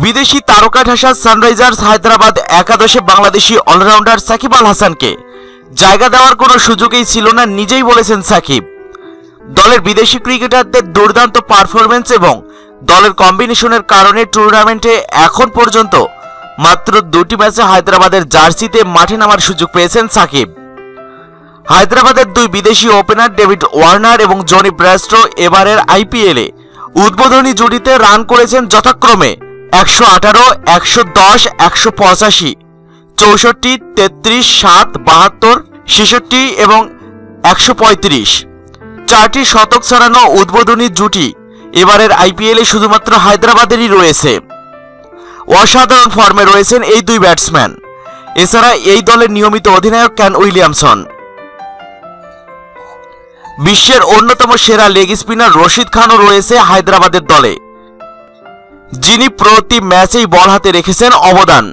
বিদেশি তারকা ঠাসা সানরাইজার্স হায়দ্রাবাদ একাদশে বাংলাদেশি অলরাউন্ডার সাকিব আল হাসানকে জায়গা দেওয়ার কোনো সুযোগই ছিল না, নিজেই বলেছেন সাকিব। দলের বিদেশি ক্রিকেটারদের দুর্দান্ত পারফরম্যান্স এবং দলের কম্বিনেশনের কারণে টুর্নামেন্টে এখন পর্যন্ত মাত্র 2টি ম্যাচে হায়দ্রাবাদের জার্সিতে মাঠে নামার সুযোগ পেয়েছেন সাকিব। হায়দ্রাবাদের 2 বিদেশি ওপেনার ডেভিড ওয়ার্নার এবং জনি ব্রেস্টো এবারের আইপিএলে উদ্বোধনী জুটিতে রান করেছেন যথাক্রমে 118, 110, 185, 64, 33, 7, 72, 66 এবং 135। 4টি শতক ছাড়ানো উদ্বোধনী জুটি এবারের আইপিএলে শুধুমাত্র হায়দ্রাবাদেরই রয়েছে। অসাধারণ ফর্মে রয়েছেন এই 2 ব্যাটসম্যান। এছাড়া এই দলের নিয়মিত অধিনায়ক কেন উইলিয়ামসন। বিশ্বের অন্যতম সেরা লেগ স্পিনার রশিদ খানও রয়েছে হায়দ্রাবাদের দলে, যিনি প্রতি ম্যাচেই বল হাতে রেখেছেন অবদান।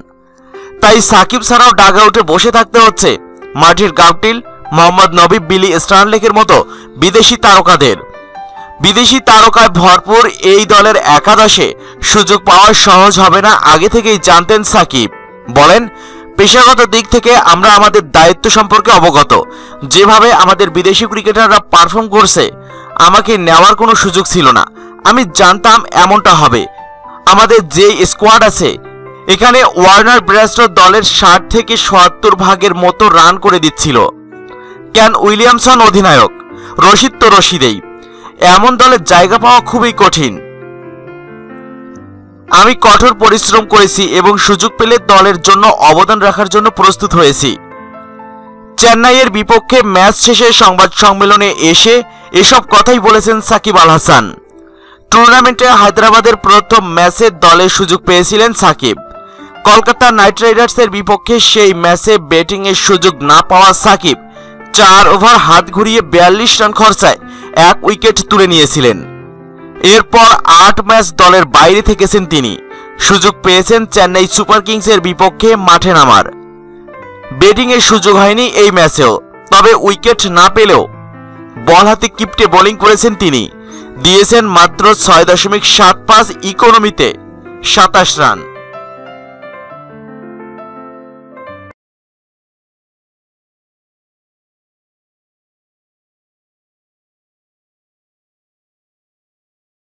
তাই সাকিব ছাড়াও ডাগ আউটে বসে থাকতে হচ্ছে মার্টিন গাপটিল, মোহাম্মদ নবী, বিলি স্টানলেকের মতো বিদেশি তারকাদের। বিদেশি তারকায় ভরপুর এই দলের একাদশে সুযোগ পাওয়া সহজ হবে না, আগে থেকেই জানতেন সাকিব। বলেন, পেশাগত দিক থেকে আমরা আমাদের দায়িত্ব সম্পর্কে অবগত। যেভাবে আমাদের বিদেশি ক্রিকেটাররা পারফর্ম করছে, আমাকে নেওয়ার কোনো সুযোগ ছিল না। আমি জানতাম এমনটা হবে। আমাদের যে স্কোয়াড আছে, এখানে ওয়ার্নার ব্রেস্টো দলের 60 থেকে 70 ভাগের মতো রান করে দিচ্ছিল। কেন উইলিয়ামসন অধিনায়ক, রশিদ তো রশিদেই। এমন দলের জায়গা পাওয়া খুবই কঠিন। আমি কঠোর পরিশ্রম করেছি এবং সুযোগ পেলে দলের জন্য অবদান রাখার জন্য প্রস্তুত হয়েছি। চেন্নাইয়ের বিপক্ষে ম্যাচ শেষে সংবাদ সম্মেলনে এসে এসব কথাই বলেছেন সাকিব আল হাসান। টুর্নামেন্টে হায়দ্রাবাদের প্রথম ম্যাচে দলের সুযোগ পেয়েছিলেন সাকিব। কলকাতা নাইট রাইডার্সের বিপক্ষে সেই ম্যাচে ব্যাটিংয়ের সুযোগ না পাওয়া সাকিব 4 ওভার হাত ঘুরিয়ে 42 রান খরচায় 1 উইকেট তুলে নিয়েছিলেন। এরপর 8 ম্যাচ দলের বাইরে থেকেছেন তিনি। সুযোগ পেয়েছেন চেন্নাই সুপার কিংসের বিপক্ষে মাঠে নামার। ব্যাটিংয়ের সুযোগ হয়নি এই ম্যাচেও, তবে উইকেট না পেলেও বল হাতে কিপটে বোলিং করেছেন তিনি। দিয়েছেন মাত্র 6.75 ইকোনমিতে 27 রান।